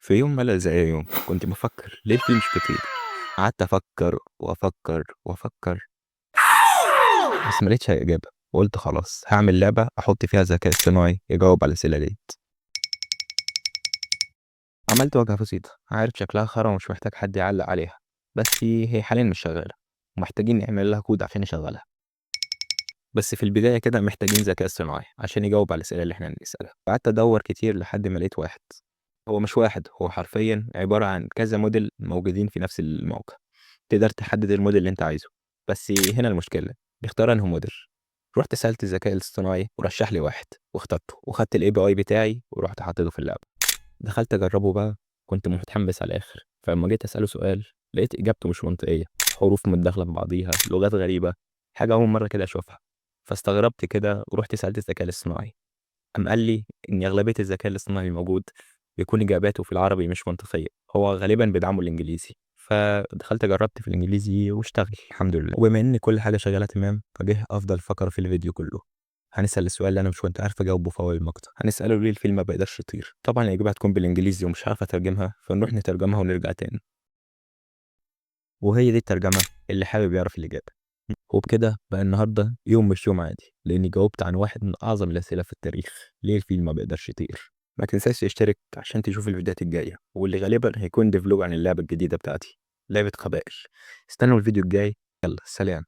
في يوم ملل زي يوم كنت بفكر ليه الفيل مش بيطير. قعدت افكر وافكر وافكر بس ما لقيتش اجابه. وقلت خلاص هعمل لعبه احط فيها ذكاء اصطناعي يجاوب على الاسئله ديت. عملت واجهه بسيطه، عارف شكلها خرا ومش محتاج حد يعلق عليها، بس هي حاليا مش شغاله ومحتاجين نعمل لها كود عشان نشغلها. بس في البدايه كده محتاجين ذكاء اصطناعي عشان يجاوب على الاسئله اللي احنا بنسالها. قعدت ادور كتير لحد ما لقيت واحد. هو مش واحد، هو حرفيا عباره عن كذا موديل موجودين في نفس الموقع. تقدر تحدد الموديل اللي انت عايزه. بس هنا المشكله، اختار انه موديل. رحت سالت الذكاء الاصطناعي ورشح لي واحد واخترته وخدت الاي بي اي بتاعي ورحت حطيته في اللعبه. دخلت اجربه بقى. كنت متحمس على الاخر، فلما جيت اساله سؤال لقيت اجابته مش منطقيه، حروف متداخله في بعضيها، لغات غريبه، حاجه اول مره كده اشوفها. فاستغربت كده ورحت سالت الذكاء الاصطناعي. قام قال لي ان اغلبيه الذكاء الاصطناعي الموجود بيكون اجاباته في العربي مش منطقيه، هو غالبا بيدعمه الانجليزي. فدخلت جربت في الانجليزي واشتغل الحمد لله. وبما ان كل حاجه شغاله تمام، فجه افضل فقره في الفيديو كله. هنسال السؤال اللي انا مش كنت عارف اجاوبه في اول المقطع. هنساله ليه الفيل ما بيقدرش يطير. طبعا الاجابه هتكون بالانجليزي ومش عارف اترجمها، فنروح نترجمها ونرجع تاني. وهي دي الترجمه اللي حابب يعرف الاجابه. وبكده بقى النهارده يوم مش يوم عادي، لاني جاوبت عن واحد من اعظم الاسئله في التاريخ: ليه الفيل ما بيقدرش يطير. ما تنساش تشترك عشان تشوف الفيديوهات الجايه، واللي غالبا هيكون ديفلوج عن اللعبه الجديده بتاعتي، لعبه قبائل. استنوا الفيديو الجاي. يلا سلام.